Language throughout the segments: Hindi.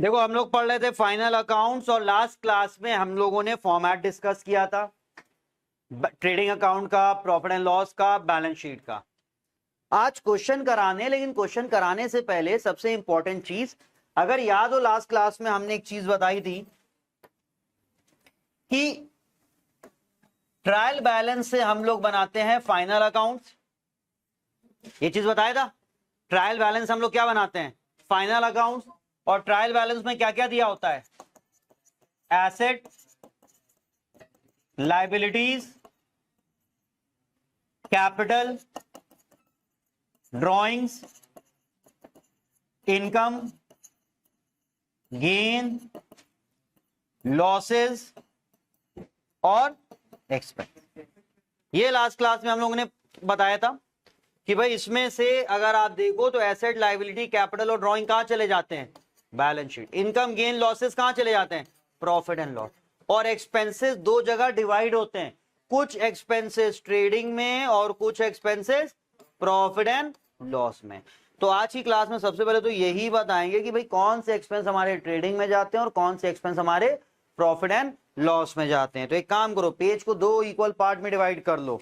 देखो हम लोग पढ़ रहे थे फाइनल अकाउंट्स और लास्ट क्लास में हम लोगों ने फॉर्मेट डिस्कस किया था ट्रेडिंग अकाउंट का, प्रॉफिट एंड लॉस का, बैलेंस शीट का। आज क्वेश्चन कराने, लेकिन क्वेश्चन कराने से पहले सबसे इंपॉर्टेंट चीज, अगर याद हो लास्ट क्लास में हमने एक चीज बताई थी कि ट्रायल बैलेंस से हम लोग बनाते हैं फाइनल अकाउंट्स। ये चीज बताया था, ट्रायल बैलेंस हम लोग क्या बनाते हैं, फाइनल अकाउंट्स। और ट्रायल बैलेंस में क्या क्या दिया होता है, asset, liabilities, capital, drawings, income, gain, losses और एक्सपेंस। ये लास्ट क्लास में हम लोगों ने बताया था कि भाई इसमें से अगर आप देखो तो एसेट, लायबिलिटी, कैपिटल और ड्रॉइंग कहां चले जाते हैं, balance sheet. Income, gain, losses कहां चले जाते हैं, प्रॉफिट एंड लॉस। और एक्सपेंसेस दो जगह डिवाइड होते हैं, कुछ एक्सपेंसेस ट्रेडिंग में और कुछ एक्सपेंसेस प्रॉफिट एंड लॉस में। तो आज की क्लास में सबसे पहले तो यही बताएंगे कि भाई कौन से एक्सपेंस हमारे ट्रेडिंग में जाते हैं और कौन से एक्सपेंस हमारे प्रॉफिट एंड लॉस में जाते हैं। तो एक काम करो, पेज को दो इक्वल पार्ट में डिवाइड कर लो।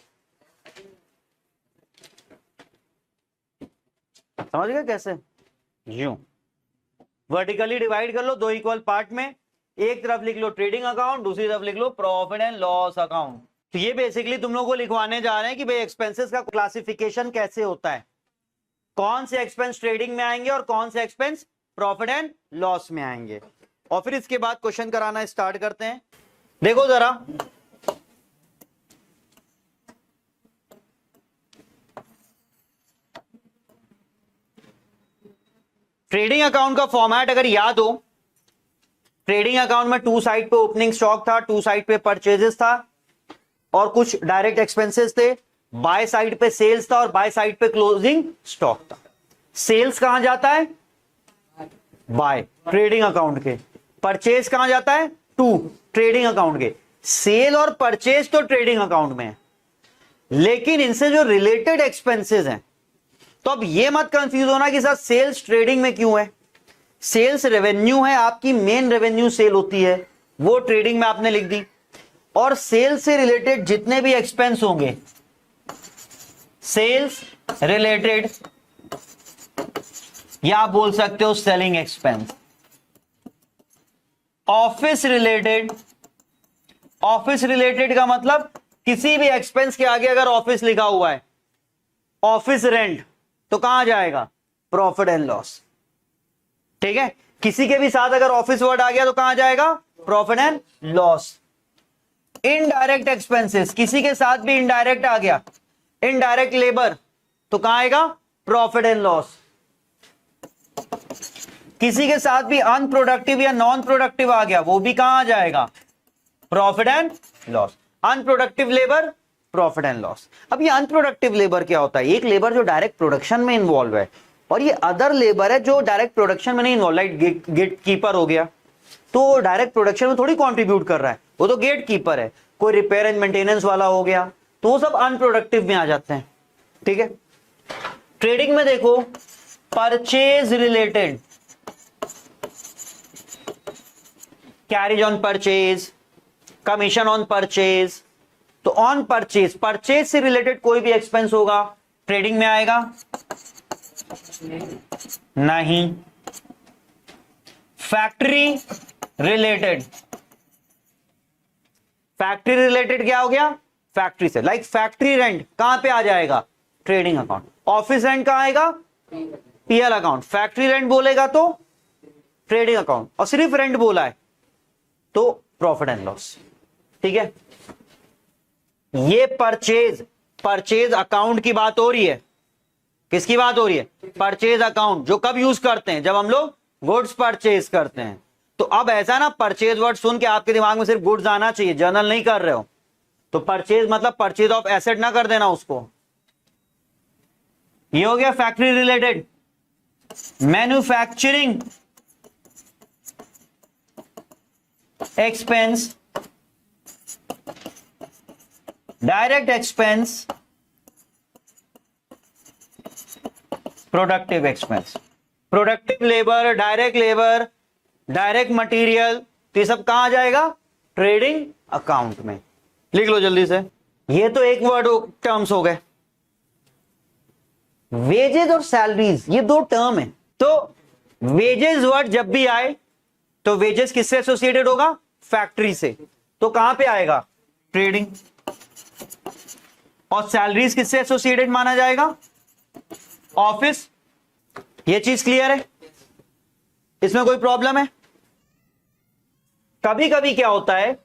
समझ गए कैसे, यूं वर्टिकली डिवाइड कर लो दो इक्वल पार्ट में। एक तरफ लिख लो ट्रेडिंग अकाउंट, दूसरी तरफ लिख लो प्रॉफिट एंड लॉस अकाउंट। तो ये बेसिकली तुम लोगों को लिखवाने जा रहे हैं कि भाई एक्सपेंसेस का क्लासिफिकेशन कैसे होता है, कौन से एक्सपेंस ट्रेडिंग में आएंगे और कौन से एक्सपेंस प्रॉफिट एंड लॉस में आएंगे। और फिर इसके बाद क्वेश्चन कराना स्टार्ट करते हैं। देखो जरा, ट्रेडिंग अकाउंट का फॉर्मेट अगर याद हो, ट्रेडिंग अकाउंट में टू साइड पे ओपनिंग स्टॉक था, टू साइड पे परचेजेस था और कुछ डायरेक्ट एक्सपेंसेस थे। बाय साइड पे सेल्स था और बाय साइड पे क्लोजिंग स्टॉक था। सेल्स कहां जाता है, बाय ट्रेडिंग अकाउंट के। परचेज कहां जाता है, टू ट्रेडिंग अकाउंट के। सेल और परचेज तो ट्रेडिंग अकाउंट में है, लेकिन इनसे जो रिलेटेड एक्सपेंसेस हैं, तो अब ये मत कंफ्यूज होना कि सर सेल्स ट्रेडिंग में क्यों है। सेल्स रेवेन्यू है, आपकी मेन रेवेन्यू सेल होती है, वो ट्रेडिंग में आपने लिख दी। और सेल्स से रिलेटेड जितने भी एक्सपेंस होंगे, सेल्स रिलेटेड, या आप बोल सकते हो selling expense. Office related, office related का मतलब किसी भी एक्सपेंस के आगे अगर ऑफिस लिखा हुआ है, ऑफिस रेंट, तो कहां जाएगा, प्रॉफिट एंड लॉस। ठीक है, किसी के भी साथ अगर ऑफिस वर्ड आ गया तो कहां जाएगा, profit and loss. Indirect expenses, किसी के साथ भी इनडायरेक्ट आ गया, इनडायरेक्ट लेबर, तो कहां आएगा, प्रॉफिट एंड लॉस। किसी के साथ भी अनप्रोडक्टिव या नॉन प्रोडक्टिव आ गया, वो भी कहां आ जाएगा, profit and loss. Unproductive labour, profit and loss. अब ये अनप्रोडक्टिव लेबर क्या होता है, एक लेबर जो डायरेक्ट प्रोडक्शन में इन्वॉल्व है और ये अदर लेबर है जो डायरेक्ट प्रोडक्शन में नहीं इन्वॉल्व। लाइक गेट कीपर हो गया, तो डायरेक्ट प्रोडक्शन में थोड़ी कंट्रीब्यूट कर रहा है, वो तो गेट कीपर है। कोई रिपेयर एंड मेंटेनेंस वाला हो गया, तो वो सब अनप्रोडक्टिव में आ जाते हैं। ठीक है, ट्रेडिंग में देखो, purchase related, carriage on purchase, commission on purchase. तो ऑन परचेज, परचेज से रिलेटेड कोई भी एक्सपेंस होगा ट्रेडिंग में आएगा, नहीं। फैक्ट्री रिलेटेड, फैक्ट्री रिलेटेड क्या हो गया, फैक्ट्री से। लाइक फैक्ट्री रेंट कहां पे आ जाएगा, ट्रेडिंग अकाउंट। ऑफिस रेंट कहां आएगा, पीएल अकाउंट। फैक्ट्री रेंट बोलेगा तो ट्रेडिंग अकाउंट, और सिर्फ रेंट बोला है तो प्रॉफिट एंड लॉस। ठीक है, ये परचेज, परचेज अकाउंट की बात हो रही है। किसकी बात हो रही है, परचेज अकाउंट, जो कब यूज करते हैं, जब हम लोग गुड्स परचेज करते हैं। तो अब ऐसा ना, परचेज वर्ड सुन के आपके दिमाग में सिर्फ गुड्स आना चाहिए, जर्नल नहीं कर रहे हो तो परचेज मतलब परचेज ऑफ एसेट ना कर देना उसको। ये हो गया factory related. Manufacturing expense, direct expense, productive expense. Productive labour, direct labour, direct material, तो ये सब कहां आ जाएगा? ट्रेडिंग अकाउंट में। लिख लो जल्दी से। ये तो एक वर्ड टर्म्स हो गए। वेजेस और सैलरीज ये दो टर्म है। तो वेजेस वर्ड जब भी आए तो वेजेस किससे एसोसिएटेड होगा? फैक्ट्री से। तो कहां पे आएगा? ट्रेडिंग। और सैलरीज किससे एसोसिएटेड माना जाएगा? ऑफिस। ये चीज क्लियर है? इसमें कोई प्रॉब्लम है? कभी कभी क्या होता है,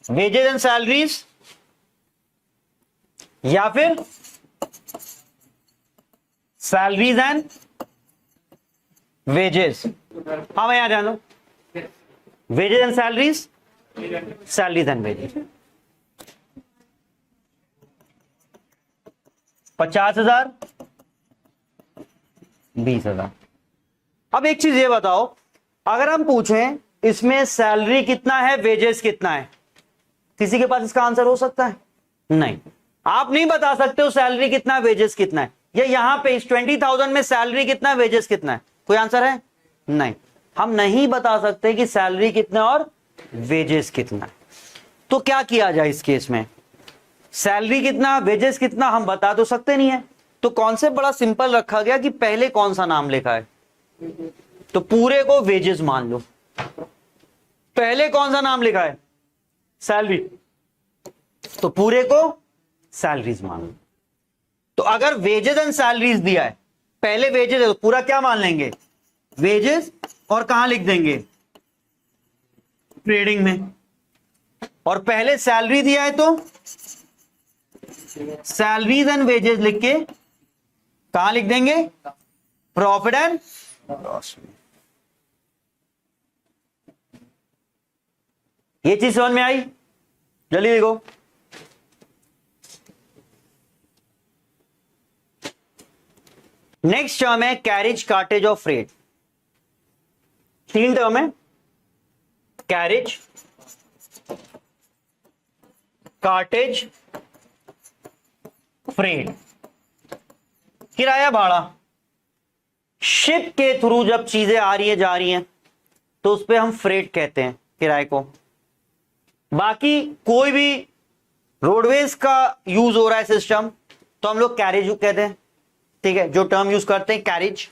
वेजेस एंड सैलरीज या फिर सैलरीज एंड वेजेस। हाँ मैं यहां ध्यान दो, wages and salaries, salaries and wages. 50,000, 20,000। अब एक चीज ये बताओ, अगर हम पूछें इसमें सैलरी कितना है, वेजेस कितना है, किसी के पास इसका आंसर हो सकता है? नहीं। आप नहीं बता सकते हो सैलरी कितना है, वेजेस कितना है, या यहां पे इस 20,000 में सैलरी कितना है, वेजेस कितना है, कोई आंसर है? नहीं। हम नहीं बता सकते कि सैलरी कितना और वेजेस कितना है। तो क्या किया जाए इस केस में? सैलरी कितना, वेजेस कितना हम बता तो सकते नहीं है। तो कॉन्सेप्ट बड़ा सिंपल रखा गया कि पहले कौन सा नाम लिखा है, तो पूरे को वेजेस मान लो। पहले कौन सा नाम लिखा है? सैलरी, तो पूरे को सैलरीज मान लो। तो अगर वेजेस एंड सैलरीज दिया है, पहले वेजेस है तो पूरा क्या मान लेंगे? वेजेस, और कहां लिख देंगे? ट्रेडिंग में। और पहले सैलरी दिया है तो सैलरीज एंड वेजेस लिख के कहां लिख देंगे? प्रॉफिट एंड लॉस में। ये चीज समझ में आई? जल्दी देखो। नेक्स्ट टर्म है कैरेज, कार्टेज और फ्रेट। 3 टर्म है, कैरेज, कार्टेज, फ्रेट। किराया भाड़ा, शिप के थ्रू जब चीजें आ रही है जा रही हैं तो उस पर हम फ्रेट कहते हैं किराए को। बाकी कोई भी रोडवेज का यूज हो रहा है सिस्टम तो हम लोग कैरेज कहते हैं, ठीक है, जो टर्म यूज करते हैं कैरेज।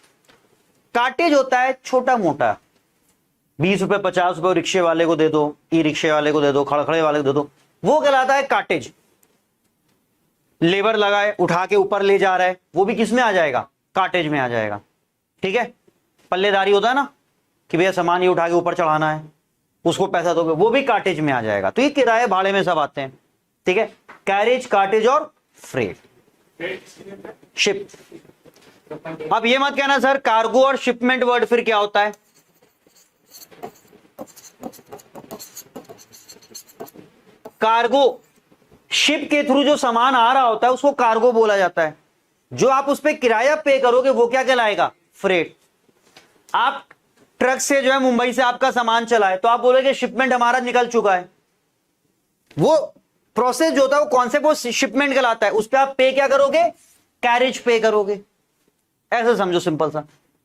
कार्टेज होता है छोटा मोटा, 20 रुपए 50 रुपए रिक्शे वाले को दे दो, ई रिक्शे वाले को दे दो, खड़खड़े वाले को दे दो, वो कहलाता है कार्टेज। लेबर लगाए उठा के ऊपर ले जा रहा है, वो भी किस में आ जाएगा? कार्टेज में आ जाएगा। ठीक है, पल्लेदारी होता है ना कि भैया सामान ये उठा के ऊपर चढ़ाना है, उसको पैसा दोगे, वो भी कार्टेज में आ जाएगा। तो ये किराए भाड़े में सब आते हैं। ठीक है, कैरेज, कार्टेज और फ्रेट, शिप। अब ये मत कहना सर कार्गो और शिपमेंट वर्ड फिर क्या होता है? कार्गो, शिप के थ्रू जो सामान आ रहा होता है उसको कार्गो बोला जाता है। जो आप उस पर किराया पे करोगे वो क्या कहलाएगा? फ्रेट। आप ट्रक से जो है मुंबई से आपका सामान चला है तो आप बोलोगे शिपमेंट हमारा निकल चुका है, वो प्रोसेस जो होता है वो कॉन्सेप्ट वो शिपमेंट कहलाता है। उस पर आप पे क्या करोगे? कैरेज पे करोगे। ऐसा समझो सिंपल सा।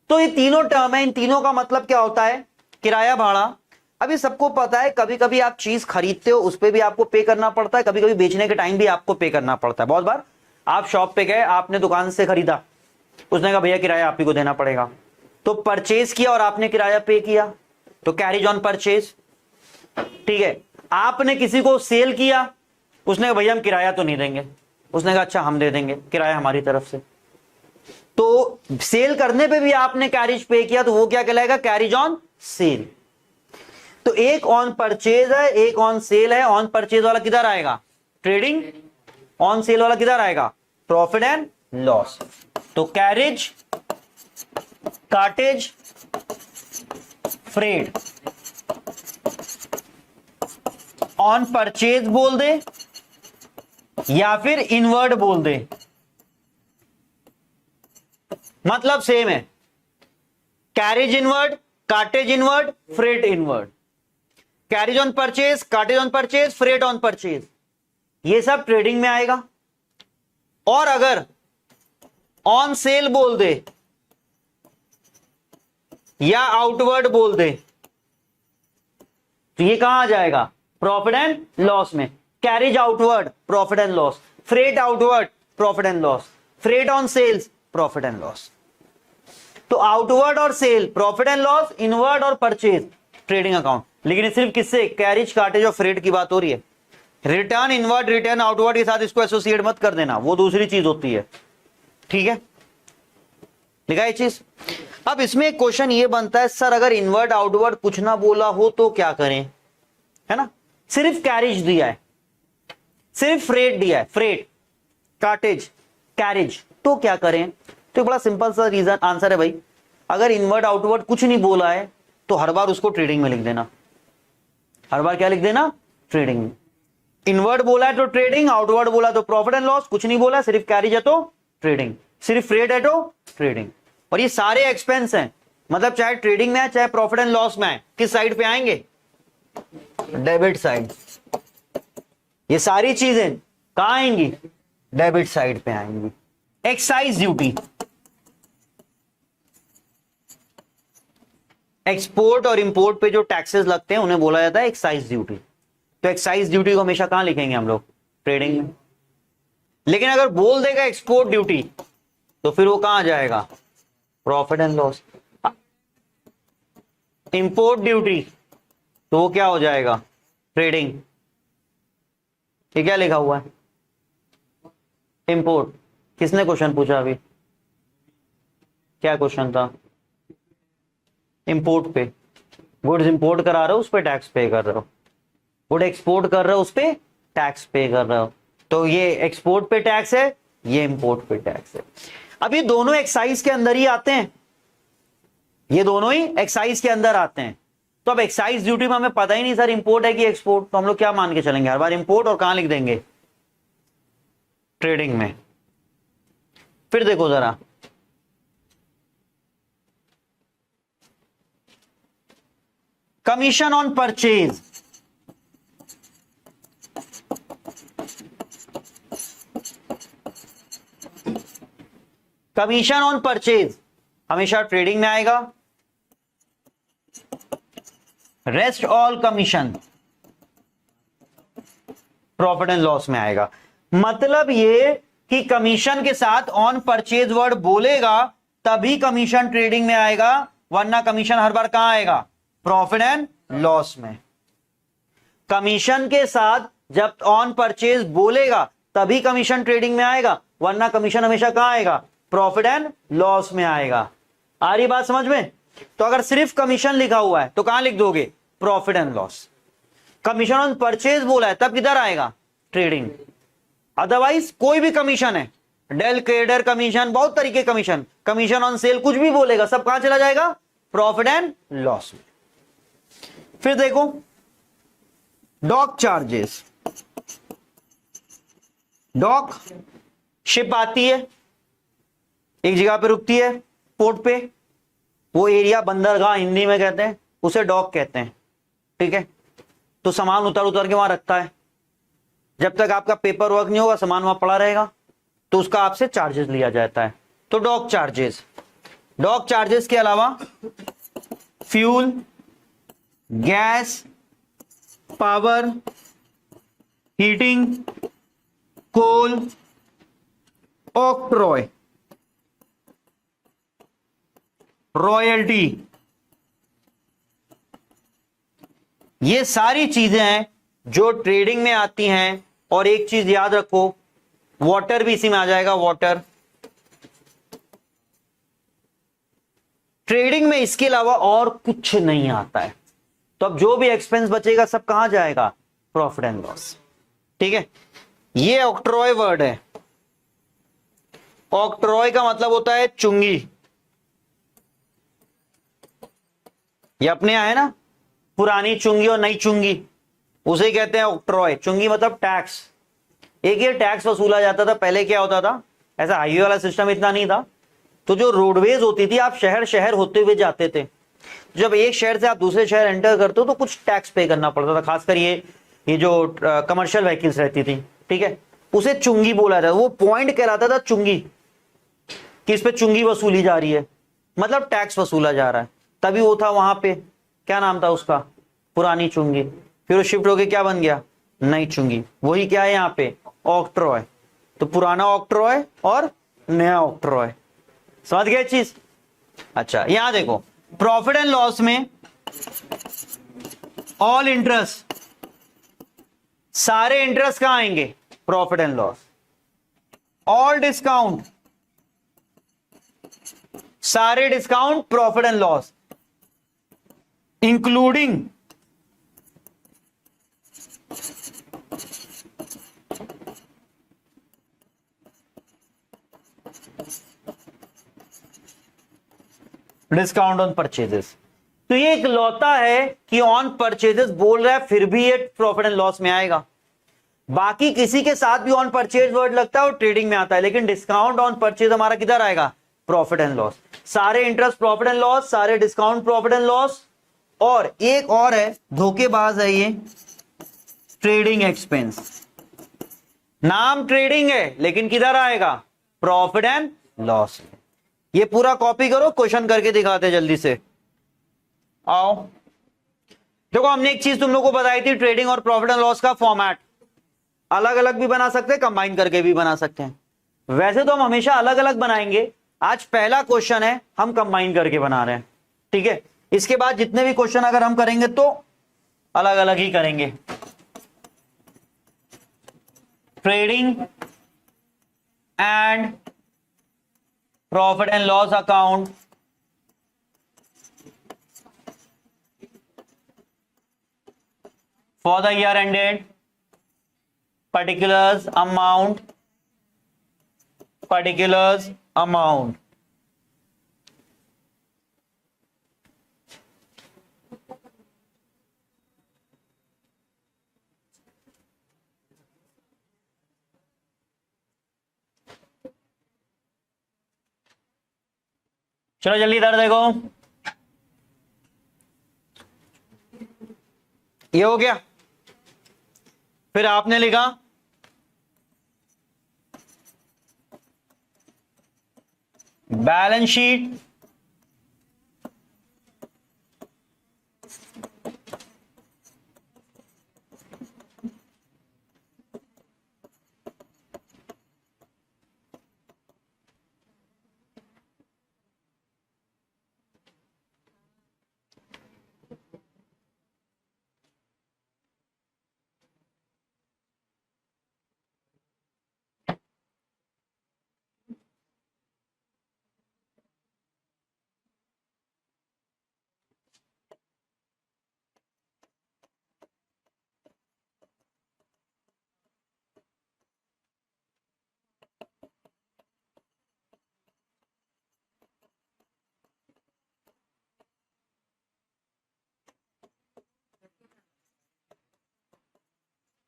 तो ये तीनों टर्म है, इन तीनों का मतलब क्या होता है? किराया भाड़ा। अभी सबको पता है कभी कभी आप चीज खरीदते हो उस पर भी आपको पे करना पड़ता है, कभी कभी बेचने के टाइम भी आपको पे करना पड़ता है। बहुत बार आप शॉप पे गए, आपने दुकान से खरीदा, उसने कहा भैया किराया आप ही को देना पड़ेगा, तो परचेज किया और आपने किराया पे किया, तो कैरेज ऑन परचेज। ठीक है, आपने किसी को सेल किया, उसने कहा भैया हम किराया तो नहीं देंगे, उसने कहा अच्छा हम दे देंगे, किराया हमारी तरफ से। तो सेल करने पे भी आपने कैरेज पे किया तो वो क्या कहलाएगा? Carriage on sale. तो एक ऑन परचेज है, एक ऑन सेल है। ऑन परचेज वाला किधर आएगा? ट्रेडिंग। ऑन सेल वाला किधर आएगा? Profit and loss. तो carriage, cartage, freight. On purchase बोल दे या फिर इनवर्ड बोल दे, मतलब सेम है। Carriage inward, cartage inward, freight inward. Carriage on purchase, cartage on purchase, freight on purchase, ये सब ट्रेडिंग में आएगा। और अगर ऑन सेल बोल दे या आउटवर्ड बोल दे तो ये कहां आ जाएगा? प्रॉफिट एंड लॉस में। Carriage outward profit and loss, freight outward profit and loss, freight on sales profit and loss. तो आउटवर्ड और sale profit and loss, inward और परचेज ट्रेडिंग अकाउंट। लेकिन सिर्फ किससे? कैरिज, कार्टेज और फ्रेट की बात हो रही है। रिटर्न इनवर्ड, रिटर्न आउटवर्ड के साथ इसको एसोसिएट मत कर देना, वो दूसरी चीज होती है। ठीक है, लिखा ये चीज। अब इसमें एक क्वेश्चन ये बनता है, सर अगर इनवर्ड आउटवर्ड कुछ ना बोला हो तो क्या करें, है ना? सिर्फ कैरिज दिया है, सिर्फ फ्रेट दिया है, फ्रेट, कार्टेज, कैरिज, तो क्या करें? तो बड़ा सिंपल सा रीजन आंसर है भाई, अगर इनवर्ड आउटवर्ड कुछ नहीं बोला है तो हर बार उसको ट्रेडिंग में लिख देना। हर बार क्या लिख देना? ट्रेडिंग में। इनवर्ड बोला है तो ट्रेडिंग, आउटवर्ड बोला तो प्रॉफिट एंड लॉस, कुछ नहीं बोला, सिर्फ कैरिज है तो ट्रेडिंग, सिर्फ फ्रेट है तो ट्रेडिंग। और ये सारे एक्सपेंस हैं, मतलब चाहे ट्रेडिंग में है चाहे प्रॉफिट एंड लॉस में है, किस साइड पे आएंगे? Debit side. ये सारी चीजें कहां आएंगी? डेबिट साइड पे आएंगी। एक्साइज ड्यूटी, एक्सपोर्ट और इंपोर्ट पे जो टैक्सेस लगते हैं उन्हें बोला जाता है एक्साइज ड्यूटी। तो एक्साइज ड्यूटी को हमेशा कहां लिखेंगे हम लोग? ट्रेडिंग में। लेकिन अगर बोल देगा एक्सपोर्ट ड्यूटी तो फिर वो कहां जाएगा? Profit and loss. Import duty तो वो क्या हो जाएगा? ट्रेडिंग। ये क्या लिखा हुआ है? इंपोर्ट। किसने क्वेश्चन पूछा अभी? क्या क्वेश्चन था? इंपोर्ट पे। गुड्स इंपोर्ट करा रहे हो, उस पे टैक्स पे कर रहे हो। गुड एक्सपोर्ट कर रहे हो, उस पे टैक्स पे कर रहे हो। तो ये एक्सपोर्ट पे टैक्स है, ये इंपोर्ट पे टैक्स है। अब ये दोनों एक्साइज के अंदर ही आते हैं, ये दोनों ही एक्साइज के अंदर आते हैं। तो अब एक्साइज ड्यूटी में हमें पता ही नहीं सर इंपोर्ट है कि एक्सपोर्ट, तो हम लोग क्या मान के चलेंगे? हर बार इंपोर्ट, और कहां लिख देंगे? ट्रेडिंग में। फिर देखो जरा, commission on purchase, commission on purchase हमेशा ट्रेडिंग में आएगा। Rest all commission profit and loss में आएगा। मतलब ये कि कमीशन के साथ ऑन परचेज वर्ड बोलेगा तभी कमीशन ट्रेडिंग में आएगा, वरना कमीशन हर बार कहां आएगा? प्रॉफिट एंड लॉस में। कमीशन के साथ जब ऑन परचेज बोलेगा तभी कमीशन ट्रेडिंग में आएगा, वरना कमीशन हमेशा कहां आएगा? प्रॉफिट एंड लॉस में आएगा। आ रही बात समझ में? तो अगर सिर्फ कमीशन लिखा हुआ है तो कहां लिख दोगे? Profit and loss. Commission on purchase बोला है तब किधर आएगा? ट्रेडिंग। अदरवाइज कोई भी कमीशन है, डेल क्रेडर कमीशन, बहुत तरीके कमीशन, कमीशन ऑन सेल, कुछ भी बोलेगा सब कहां चला जाएगा? प्रॉफिट एंड लॉस में। फिर देखो डॉक चार्जेस। डॉक शिप आती है, एक जगह पे रुकती है पोर्ट पे, वो एरिया बंदरगाह हिंदी में कहते हैं, उसे डॉक कहते हैं। ठीक है, तो सामान उतर उतर के वहां रखता है, जब तक आपका पेपर वर्क नहीं होगा सामान वहां पड़ा रहेगा, तो उसका आपसे चार्जेस लिया जाता है। तो डॉक चार्जेस। डॉक चार्जेस के अलावा फ्यूल, गैस, पावर, हीटिंग, कोल, ऑक्ट्रॉय, रॉयल्टी, ये सारी चीजें हैं जो ट्रेडिंग में आती हैं। और एक चीज याद रखो, वाटर भी इसी में आ जाएगा। वाटर ट्रेडिंग में इसके अलावा और कुछ नहीं आता है। तो अब जो भी एक्सपेंस बचेगा सब कहां जाएगा? Profit and loss. ठीक है, ये ऑक्ट्रॉय वर्ड है। ऑक्ट्रॉय का मतलब होता है चुंगी। ये अपने यहाँ है ना, पुरानी चुंगी और नई चुंगी, उसे कहते हैं ऑक्ट्रॉय। चुंगी मतलब टैक्स। एक ये टैक्स वसूला जाता था। पहले क्या होता था, ऐसा हाईवे वाला सिस्टम इतना नहीं था, तो जो रोडवेज होती थी, आप शहर शहर होते हुए जाते थे, जब एक शहर से आप दूसरे शहर एंटर करते हो तो कुछ टैक्स पे करना पड़ता था। खासकर ये जो कमर्शियल व्हीकल्स रहती थी, ठीक है, उसे चुंगी बोला जाता था। वो पॉइंट कहलाता था चुंगी। कि इस पे चुंगी वसूली जा रही है, मतलब टैक्स वसूला जा रहा है। तभी वो था वहां पे, क्या नाम था उसका, पुरानी चुंगी, फिर वो शिफ्ट होके क्या बन गया, नई चुंगी। वही क्या है यहाँ पे, ऑक्ट्रॉय। तो पुराना ऑक्ट्रॉय और नया ऑक्ट्रॉय, समझ गए चीज। अच्छा यहां देखो, प्रॉफिट एंड लॉस में ऑल इंटरेस्ट, सारे इंटरेस्ट कहां आएंगे, profit and loss. All discount, सारे discount profit and loss, including discount on purchases. तो ये एक लौता है कि ऑन परचेजेस बोल रहा है, फिर भी ये प्रॉफिट एंड लॉस में आएगा। बाकी किसी के साथ भी ऑन परचेज वर्ड लगता है और ट्रेडिंग में आता है, लेकिन डिस्काउंट ऑन परचेज हमारा किधर आएगा, प्रॉफिट एंड लॉस। सारे इंटरेस्ट प्रॉफिट एंड लॉस, सारे डिस्काउंट प्रॉफिट एंड लॉस। और एक और है, धोखेबाज है ये, ट्रेडिंग एक्सपेंस। नाम ट्रेडिंग है लेकिन किधर आएगा, प्रॉफिट एंड लॉस। ये पूरा कॉपी करो, क्वेश्चन करके दिखाते जल्दी से। आओ देखो, हमने एक चीज तुम लोग को बताई थी, ट्रेडिंग और प्रॉफिट एंड लॉस का फॉर्मेट अलग अलग भी बना सकते हैं, कंबाइन करके भी बना सकते हैं। वैसे तो हम हमेशा अलग अलग बनाएंगे, आज पहला क्वेश्चन है हम कंबाइन करके बना रहे हैं, ठीक है। इसके बाद जितने भी क्वेश्चन अगर हम करेंगे तो अलग अलग ही करेंगे। Trading and profit and loss account for the year ended, particulars amount, particulars amount. चलो जल्दी इधर देखो, ये हो गया। फिर आपने लिखा बैलेंस शीट,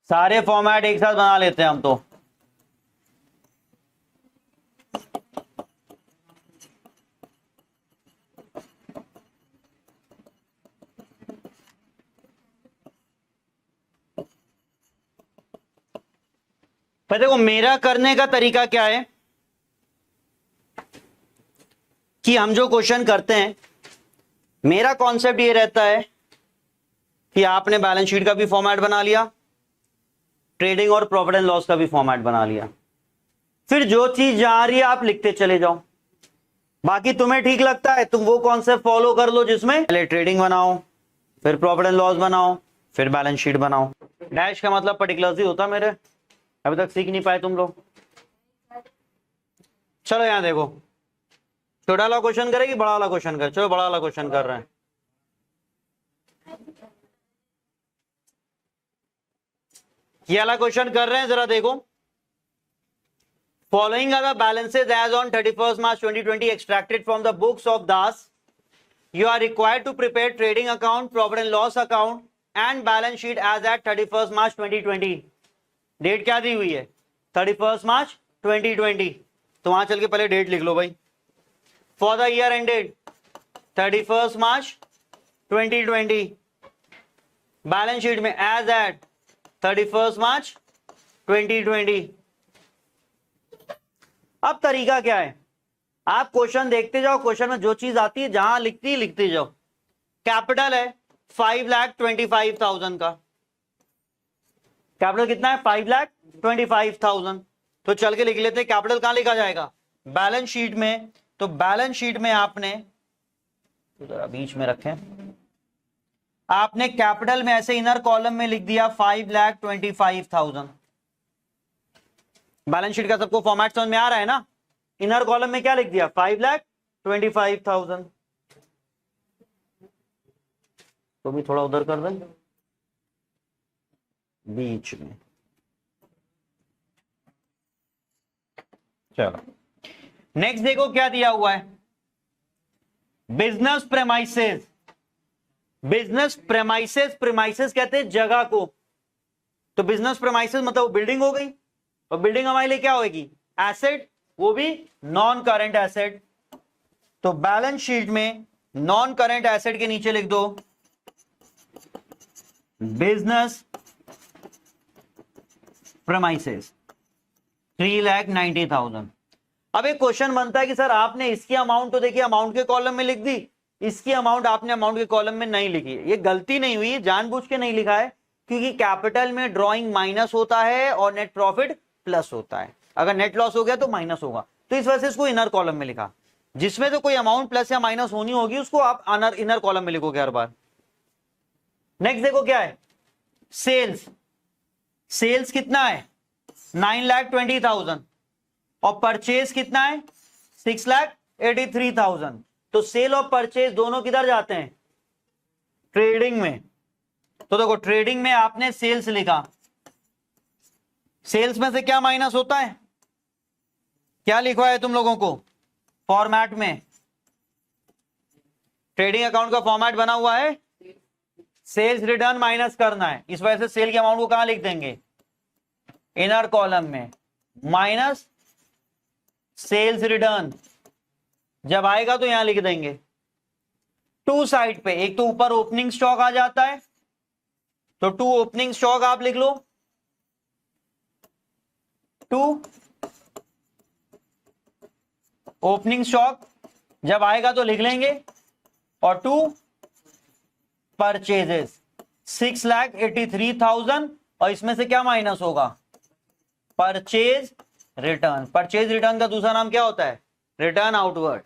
सारे फॉर्मेट एक साथ बना लेते हैं हम तो। पर देखो मेरा करने का तरीका क्या है कि हम जो क्वेश्चन करते हैं, मेरा कॉन्सेप्ट ये रहता है कि आपने बैलेंस शीट का भी फॉर्मेट बना लिया, ट्रेडिंग और प्रॉफिट एंड लॉस का भी फॉर्मेट बना लिया, फिर जो चीज जा रही है आप लिखते चले जाओ। बाकी तुम्हें ठीक लगता है तुम वो कॉन्सेप्ट फॉलो कर लो जिसमें पहले ट्रेडिंग बनाओ, फिर प्रॉफिट एंड लॉस बनाओ, फिर बैलेंस शीट बनाओ। डैश का मतलब पर्टिकुलर्स ही होता मेरे, अभी तक सीख नहीं पाए तुम लोग। चलो यहां देखो, छोटा वाला क्वेश्चन करेगी बड़ा वाला क्वेश्चन कर, चलो बड़ा वाला क्वेश्चन कर रहे हैं। ये वाला क्वेश्चन कर रहे हैं, जरा देखो। Following are the balances as on 31st March 2020 extracted from the books of Das. You are required to prepare trading account, profit and loss account and balance sheet as at 31st March 2020। Date क्या दी हुई है, 31st March 2020। तो वहां चल के पहले डेट लिख लो भाई। For the year ended 31st March 2020, balance sheet में एज एट 31st March 2020। अब तरीका क्या है, आप क्वेश्चन देखते जाओ, क्वेश्चन में जो चीज आती है जहां लिखती जाओ। कैपिटल है 5,25,000 का, कैपिटल कितना है 5,25,000। तो चल के लिख लेते हैं कैपिटल कहां लिखा जाएगा, बैलेंस शीट में। तो बैलेंस शीट में आपने जरा बीच में रखें, आपने कैपिटल में ऐसे इनर कॉलम में लिख दिया 5,25,000। बैलेंस शीट का सबको फॉर्मेट समझ में आ रहा है ना। इनर कॉलम में क्या लिख दिया 5,25,000। तो भी थोड़ा उधर कर दें बीच में। चलो नेक्स्ट देखो क्या दिया हुआ है, business premises. Business premises, premises कहते हैं जगह को। तो बिजनेस प्रेमाइसेस मतलब बिल्डिंग हो गई, और बिल्डिंग हमारे लिए क्या होगी, एसेट, वो भी नॉन करेंट एसेट। तो बैलेंस शीट में नॉन करेंट एसेट के नीचे लिख दो बिजनेस प्रेमाइसेस 3,90,000। अब एक क्वेश्चन बनता है कि सर आपने इसकी अमाउंट तो देखिए अमाउंट के कॉलम में लिख दी, इसकी अमाउंट आपने अमाउंट के कॉलम में नहीं लिखी। ये गलती नहीं हुई, जानबूझ के नहीं लिखा है, क्योंकि कैपिटल में ड्राइंग माइनस होता है और नेट प्रॉफिट प्लस होता है। अगर नेट लॉस हो गया तो माइनस होगा, तो इस वजह से इसको इनर कॉलम में लिखा। जिसमें तो कोई अमाउंट प्लस या माइनस होनी होगी उसको आप इनर कॉलम में लिखोगे हर बार। नेक्स्ट देखो क्या है, सेल्स। सेल्स कितना है 9,20,000 और परचेज कितना है 6,83,000। तो सेल और परचेज दोनों किधर जाते हैं, ट्रेडिंग में। तो देखो ट्रेडिंग में आपने सेल्स लिखा, सेल्स में से क्या माइनस होता है, क्या लिखा है तुम लोगों को फॉर्मेट में, ट्रेडिंग अकाउंट का फॉर्मेट बना हुआ है, सेल्स रिटर्न माइनस करना है। इस वजह से सेल के अमाउंट को कहां लिख देंगे, इनर कॉलम में, माइनस सेल्स रिटर्न। जब आएगा तो यहां लिख देंगे। टू साइड पे एक तो ऊपर ओपनिंग स्टॉक आ जाता है, तो टू ओपनिंग स्टॉक आप लिख लो, टू ओपनिंग स्टॉक जब आएगा तो लिख लेंगे, और टू परचेजेस 6,83,000, और इसमें से क्या माइनस होगा, परचेज रिटर्न। परचेज रिटर्न का दूसरा नाम क्या होता है, रिटर्न आउटवर्ड।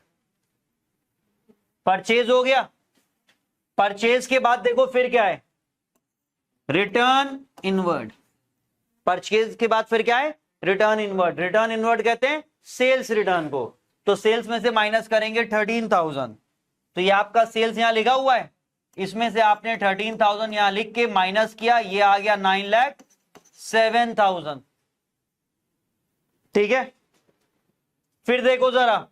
परचेज हो गया, परचेज के बाद देखो फिर क्या है, रिटर्न इनवर्ड। परचेज के बाद फिर क्या है, रिटर्न इनवर्ड। रिटर्न इनवर्ड कहते हैं सेल्स रिटर्न को। तो सेल्स में से माइनस करेंगे 13,000, तो ये आपका सेल्स यहां लिखा हुआ है, इसमें से आपने 13,000 यहां लिख के माइनस किया, ये आ गया 9,07,000। ठीक है, फिर देखो जरा,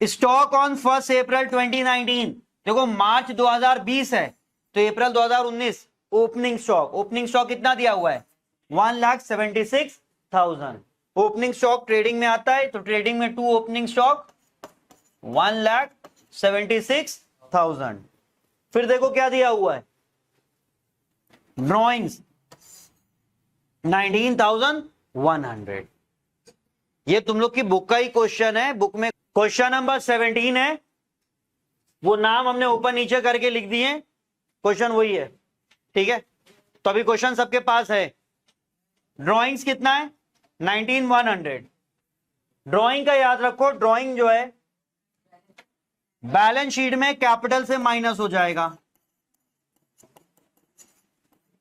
स्टॉक ऑन 1 अप्रैल 2019। देखो मार्च 2020 है, तो अप्रैल 2019 ओपनिंग स्टॉक। ओपनिंग स्टॉक कितना दिया हुआ है 1,76,000। ओपनिंग स्टॉक ट्रेडिंग में आता है, तो ट्रेडिंग में टू ओपनिंग स्टॉक 1,76,000। फिर देखो क्या दिया हुआ है, ड्रॉइंग्स 19,100। ये तुम लोग की बुक का ही क्वेश्चन है, बुक में क्वेश्चन नंबर 17 है, वो नाम हमने ऊपर नीचे करके लिख दिए, क्वेश्चन वही है। ठीक है, तो अभी क्वेश्चन सबके पास है। ड्राइंग्स कितना है 19,100। ड्राइंग का याद रखो, ड्राइंग जो है बैलेंस शीट में कैपिटल से माइनस हो जाएगा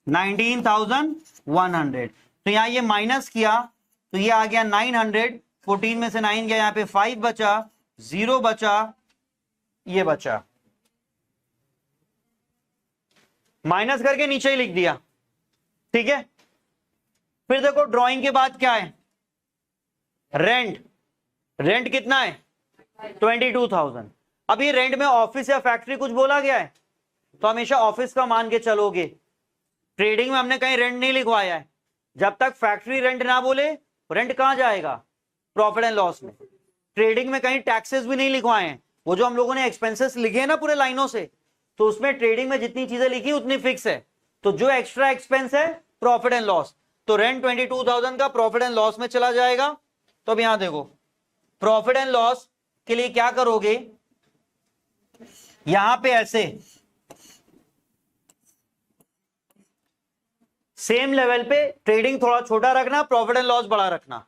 19,100। तो यहां ये माइनस किया तो ये आ गया 900, 14 में से 9 गया, यहां पे 5 बचा, 0 बचा, ये बचा, माइनस करके नीचे ही लिख दिया। ठीक है, फिर देखो ड्राइंग के बाद क्या है, रेंट। रेंट कितना है 22,000। अब ये रेंट में ऑफिस या फैक्ट्री कुछ बोला गया है, तो हमेशा ऑफिस का मान के चलोगे। ट्रेडिंग में हमने कहीं रेंट नहीं लिखवाया है, जब तक फैक्ट्री रेंट ना बोले रेंट कहां जाएगा, प्रॉफिट एंड लॉस में। ट्रेडिंग में कहीं टैक्सेस भी नहीं लिखवाए हैं, वो जो हम लोगों ने एक्सपेंसेस लिखे हैं ना पूरे लाइनों से, तो उसमें ट्रेडिंग में जितनी चीजें लिखी उतनी फिक्स है। तो जो एक्स्ट्रा एक्सपेंस है प्रॉफिट एंड लॉस, तो रेंट 22,000 का प्रॉफिट एंड लॉस में चला जाएगा। तो अब यहां देखो प्रॉफिट एंड लॉस के लिए क्या करोगे, यहां पे ऐसे सेम लेवल पे ट्रेडिंग थोड़ा छोटा रखना, प्रॉफिट एंड लॉस बड़ा रखना,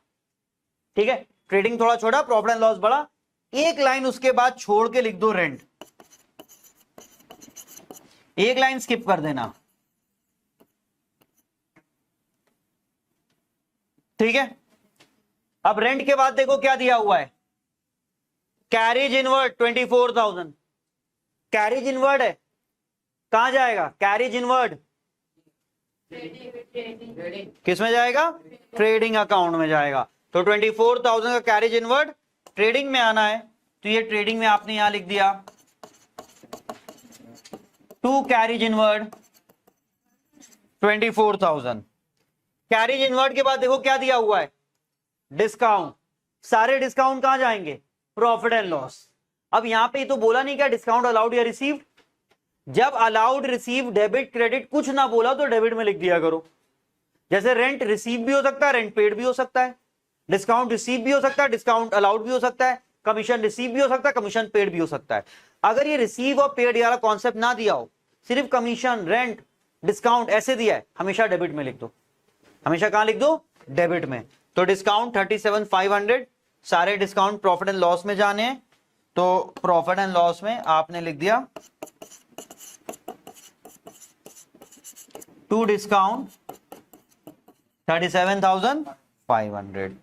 ठीक है। ट्रेडिंग थोड़ा छोटा, प्रॉफिट एंड लॉस बड़ा। एक लाइन उसके बाद छोड़ के लिख दो रेंट, एक लाइन स्किप कर देना, ठीक है। अब रेंट के बाद देखो क्या दिया हुआ है, कैरिज इनवर्ड 24,000, कैरिज इनवर्ड है, कहां जाएगा कैरिज इनवर्ड, किस में जाएगा, ट्रेडिंग अकाउंट में जाएगा। तो 24,000 का कैरिज इनवर्ड ट्रेडिंग में आना है, तो ये ट्रेडिंग में आपने यहां लिख दिया to carriage inward 24,000। Carriage inward के बाद देखो क्या दिया हुआ है, डिस्काउंट, सारे डिस्काउंट कहां जाएंगे, प्रॉफिट एंड लॉस। अब यहां पे तो बोला नहीं क्या डिस्काउंट अलाउड या रिसीव्ड, जब अलाउड रिसीव डेबिट क्रेडिट कुछ ना बोला तो डेबिट में लिख दिया करो। जैसे रेंट रिसीव भी हो सकता है, रेंट पेड भी हो सकता है, डिस्काउंट रिसीव भी हो सकता है, डिस्काउंट अलाउड भी हो सकता है, कमीशन रिसीव भी हो सकता है, कमीशन पेड भी हो सकता है। अगर ये रिसीव और पेड वाला कॉन्सेप्ट ना दिया हो, सिर्फ कमीशन रेंट डिस्काउंट ऐसे दिया है, हमेशा डेबिट में लिख दो, हमेशा कहां लिख दो, डेबिट में। तो डिस्काउंट 37,500, सारे डिस्काउंट प्रॉफिट एंड लॉस में जाने हैं, तो प्रॉफिट एंड लॉस में आपने लिख दिया टू डिस्काउंट 37,500।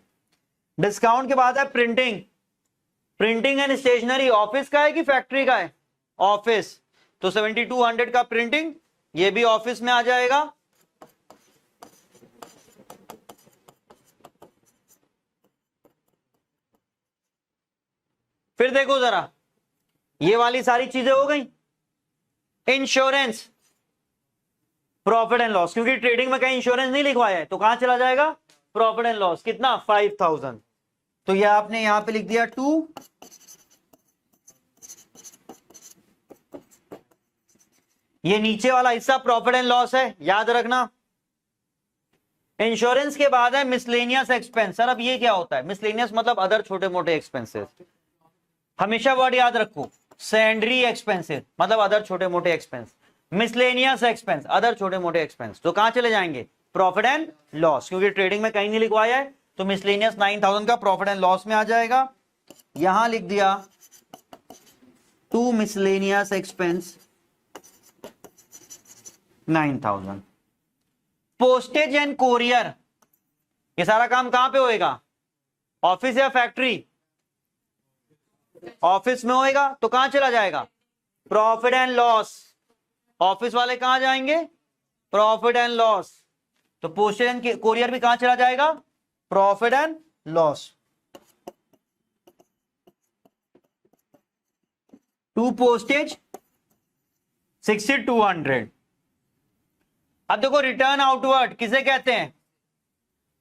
डिस्काउंट के बाद है printing, printing and stationery office का है कि फैक्ट्री का है, ऑफिस, तो 7,200 का प्रिंटिंग, ये भी ऑफिस में आ जाएगा। फिर देखो जरा, ये वाली सारी चीजें हो गई। इंश्योरेंस, प्रॉफिट एंड लॉस, क्योंकि ट्रेडिंग में कहीं इंश्योरेंस नहीं लिखवाया है, तो कहां चला जाएगा, प्रॉफिट एंड लॉस, कितना 5,000। तो यह आपने यहां पे लिख दिया 2, ये नीचे वाला हिस्सा प्रॉफिट एंड लॉस है, याद रखना। इंश्योरेंस के बाद है मिसलेनियस एक्सपेंस। सर अब ये क्या होता है, मिसलेनियस मतलब अदर छोटे मोटे एक्सपेंसेस, हमेशा वर्ड याद रखो, सैंड्री एक्सपेंसेस मतलब अदर छोटे मोटे एक्सपेंस, मिसलेनियस एक्सपेंस अदर छोटे मोटे एक्सपेंस, तो कहां चले जाएंगे, प्रॉफिट एंड लॉस, क्योंकि ट्रेडिंग में कहीं नहीं लिखवाया है, तो मिसलेनियस 9,000 का प्रॉफिट एंड लॉस में आ जाएगा। यहां लिख दिया to miscellaneous expense 9,000। Postage and courier, ये सारा काम कहां पे होएगा, ऑफिस या फैक्ट्री, ऑफिस में होएगा, तो कहां चला जाएगा, प्रॉफिट एंड लॉस, ऑफिस वाले कहां जाएंगे, प्रॉफिट एंड लॉस, तो पोस्टेज एंड कोरियर भी कहां चला जाएगा, profit and loss. To postage 6,200। अब देखो रिटर्न आउटवर्ड किसे कहते हैं,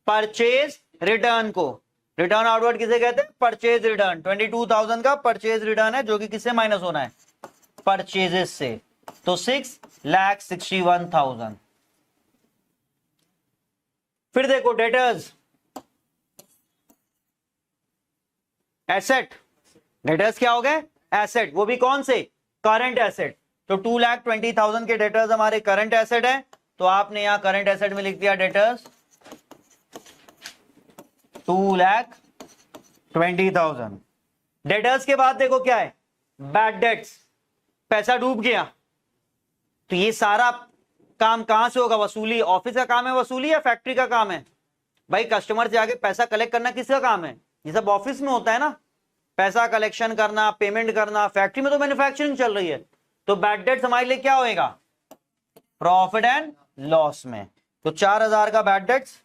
परचेज रिटर्न को, रिटर्न आउटवर्ड किसे कहते हैं, परचेज रिटर्न। 22,000 का परचेज रिटर्न है, जो कि किससे माइनस होना है, परचेजेस से, तो 6,61,000। फिर देखो डेटर्स, एसेट, डेटर्स क्या हो गए, एसेट, वो भी कौन से, करंट एसेट। तो 2,20,000 के डेटर्स हमारे करंट एसेट है, तो आपने यहां करंट एसेट में लिख दिया डेटर्स 2,20,000। डेटर्स के बाद देखो क्या है, बैड डेट्स, पैसा डूब गया, तो ये सारा काम कहां से होगा, वसूली, ऑफिस का काम है वसूली या फैक्ट्री का काम है, भाई कस्टमर से आके पैसा कलेक्ट करना किसका काम है, ये सब ऑफिस में होता है ना, पैसा कलेक्शन करना, पेमेंट करना, फैक्ट्री में तो मैन्युफैक्चरिंग चल रही है, तो बैड डेट्स हमारे लिए क्या होएगा, प्रॉफिट एंड लॉस में। तो 4,000 का बैड डेट्स,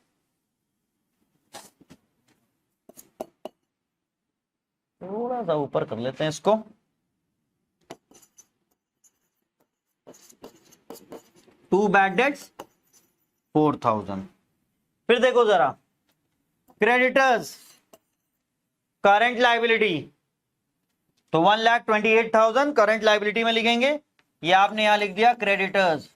थोड़ा सा ऊपर कर लेते हैं इसको, टू बैड डेट्स 4,000। फिर देखो जरा क्रेडिटर्स, करंट लाइबिलिटी, तो 1,28,000 करंट लाइबिलिटी में लिखेंगे, ये आपने यहां लिख दिया क्रेडिटर्स।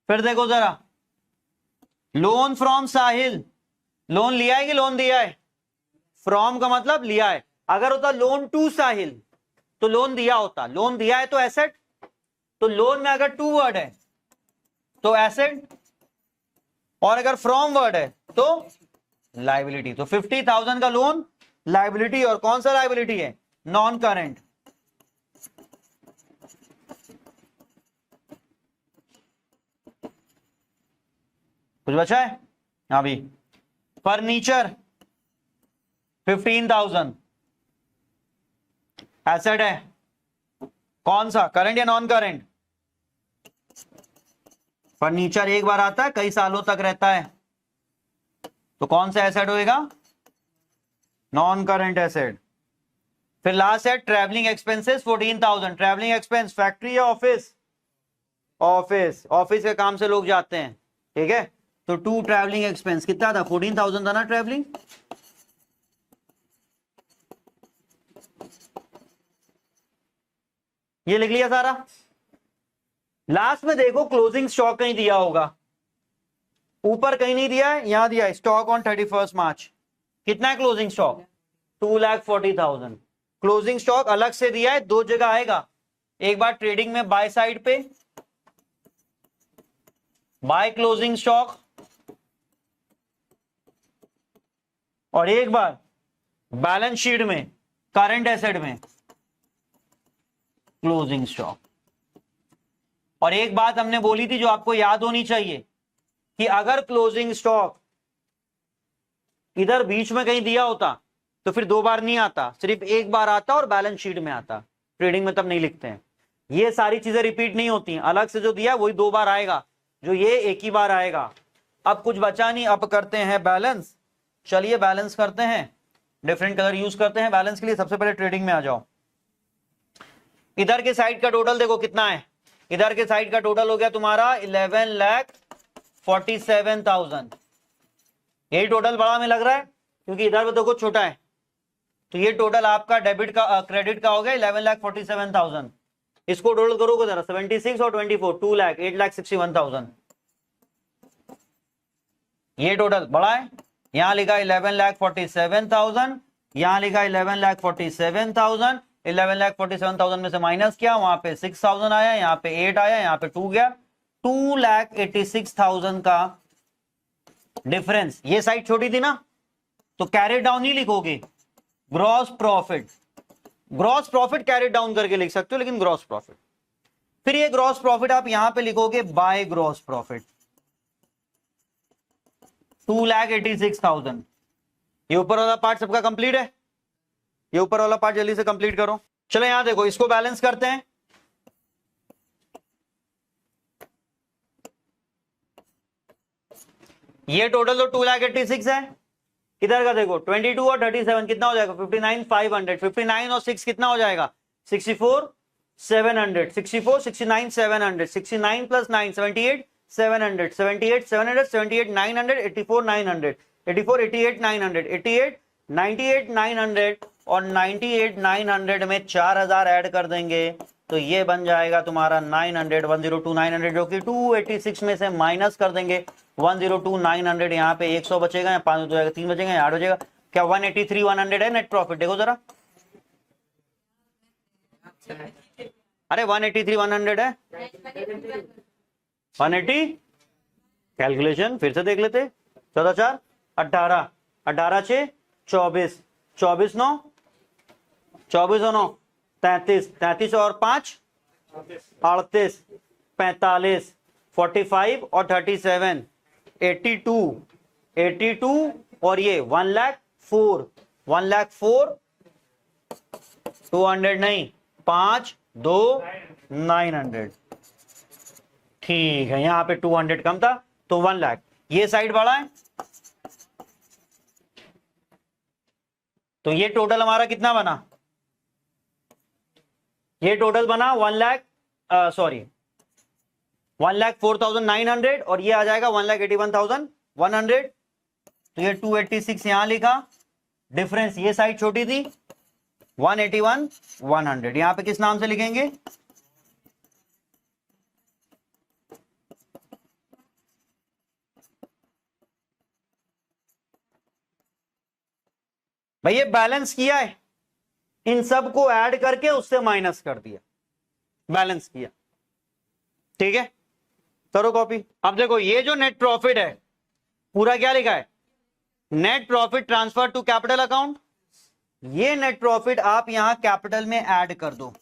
फिर देखो जरा लोन फ्रॉम साहिल, लोन लिया है कि लोन दिया है? फ्रॉम का मतलब लिया है। अगर होता लोन टू साहिल तो लोन दिया होता, लोन दिया है तो एसेट, तो लोन में अगर टू वर्ड है तो एसेट, और अगर फ्रॉम वर्ड है तो लाइबिलिटी। तो 50,000 का लोन लाइबिलिटी, और कौन सा लाइबिलिटी है? Non current. कुछ बचा है? हाँ भी। फर्नीचर 15,000 एसेट है, कौन सा? करेंट या नॉन करेंट? फर्नीचर एक बार आता है, कई सालों तक रहता है, तो कौन सा एसेट होएगा? Non current asset. फिर लास्ट है travelling expenses 14,000। Travelling expense factory या ऑफिस? ऑफिस, ऑफिस के काम से लोग जाते हैं, ठीक है। तो टू ट्रैवलिंग एक्सपेंस कितना था? 14,000 था ना ट्रैवलिंग। ये लिख लिया सारा। लास्ट में देखो क्लोजिंग स्टॉक कहीं दिया होगा, ऊपर कहीं नहीं दिया है, यहां दिया है स्टॉक ऑन 31 मार्च। कितना है क्लोजिंग स्टॉक? 2,40,000। क्लोजिंग स्टॉक अलग से दिया है, दो जगह आएगा, एक बार ट्रेडिंग में बाय साइड पे बाय क्लोजिंग स्टॉक, और एक बार बैलेंस शीट में करंट एसेट में क्लोजिंग स्टॉक। और एक बात हमने बोली थी जो आपको याद होनी चाहिए कि अगर क्लोजिंग स्टॉक इधर बीच में कहीं दिया होता तो फिर दो बार नहीं आता, सिर्फ एक बार आता और बैलेंस शीट में आता। ट्रेडिंग में तब नहीं लिखते हैं। ये सारी चीजें रिपीट नहीं होती हैं, अलग से जो दिया वही दो बार आएगा, जो ये एक ही बार आएगा। अब कुछ बचा नहीं, अब करते हैं बैलेंस। चलिए बैलेंस करते हैं, डिफरेंट कलर यूज करते हैं बैलेंस के लिए। सबसे पहले ट्रेडिंग में आ जाओ। इधर के साइड का टोटल देखो कितना है। इधर के साइड का टोटल हो गया तुम्हारा 11,47,000। यही टोटल बड़ा में लग रहा है क्योंकि इधर में देखो छोटा है। तो ये टोटल आपका डेबिट का क्रेडिट का हो गया 11,47,000। इसको टोटल करोगे जरा 76 और 24 2,08,61,000। ये टोटल बड़ा है। यहां लिखा 11,47,000, यहां लिखा 11,47,000। 11,47,000 में से माइनस किया, वहां पे 6,000 आया, यहाँ पे 8 आया, यहाँ पे 2 गया। 2,86,000 का डिफरेंस। ये साइड छोटी थी ना, तो कैरी डाउन ही लिखोगे, gross profit. Gross profit carry down करके लिख सकते हो, लेकिन ग्रॉस प्रॉफिट। फिर ये ग्रॉस प्रॉफिट आप यहां पे लिखोगे बाय ग्रॉस प्रॉफिट 2,86,000। ये ऊपर वाला पार्ट सबका कंप्लीट है। ये ऊपर वाला पार्ट जल्दी से कंप्लीट करो। चलो यहां देखो, इसको बैलेंस करते हैं। ये टोटल तो 2,86,000 है। इधर का देखो 22 और 37 कितना हो जाएगा? 59,500। 59 और 6 कितना हो जाएगा? 64,700। 64, 69, 700। 69 प्लस 9 78, 700। 78, 700, 78, 900, 84, 900, 84, 88, 900, 88, 98, 900 और 98, 900 में 4,000 ऐड कर देंगे तो ये बन जाएगा तुम्हारा 900, 102, 900, जो कि 286 में से माइनस कर देंगे 102, 900। यहाँ पे 100 बचेगा, या 5 हो जाएगा, 3 बचेगा, या 8 हो जाएगा। क्या 183, 100 है नेट प्रॉफिट? देखो जरा, अरे 183, 100 है। 180 कैलकुलेशन फिर से देख लेते। 14 4 18, 18 6 24, 24 9, 24 और 9 33, 33 और 5 38, 45, 45 और 37 82, 82 और ये 1,04,000, 1,04,000 200 नहीं, 5 2 900। ठीक है, यहां पे 200 कम था तो 1,00,000। ये साइड बड़ा है तो ये टोटल हमारा कितना बना? ये टोटल बना 1,00,000 सॉरी 1,04,900 और ये आ जाएगा 1,81,100। तो ये 286 यहां लिखा, डिफरेंस ये साइड छोटी थी 181 100। यहां पे किस नाम से लिखेंगे? भाई ये बैलेंस किया है, इन सब को ऐड करके उससे माइनस कर दिया, बैलेंस किया। ठीक है, करो कॉपी। अब देखो ये जो नेट प्रॉफिट है पूरा क्या लिखा है, net profit transfer to capital account. ये नेट प्रॉफिट आप यहां कैपिटल में ऐड कर दो,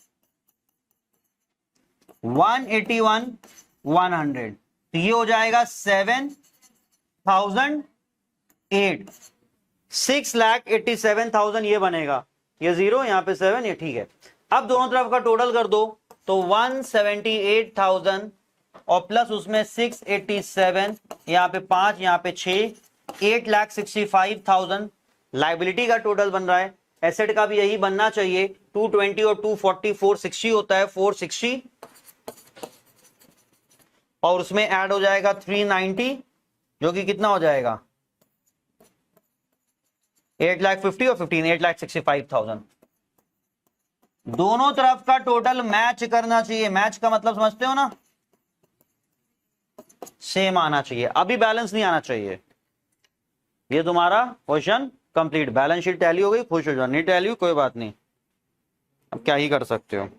181 100, तो ये हो जाएगा 7,008, 6,87,000 ये बनेगा, ये 0 यहां पे 7, ये ठीक है। अब दोनों तरफ का टोटल कर दो तो 178,000 और प्लस उसमें 687, यहां पे 5, यहां पे 6, 8,65,000 लाइबिलिटी का टोटल बन रहा है। एसेट का भी यही बनना चाहिए, 220 और 240 460 होता है, 460 और उसमें ऐड हो जाएगा 390 जो कि कितना हो जाएगा 8,50,000 और 15 8,65,000। दोनों तरफ का टोटल मैच करना चाहिए, मैच का मतलब समझते हो ना, सेम आना चाहिए, अभी बैलेंस नहीं आना चाहिए। ये तुम्हारा question complete, balance sheet tally हो गई, खुश हो जाओ, नहीं टैली कोई बात नहीं, अब क्या ही कर सकते हो।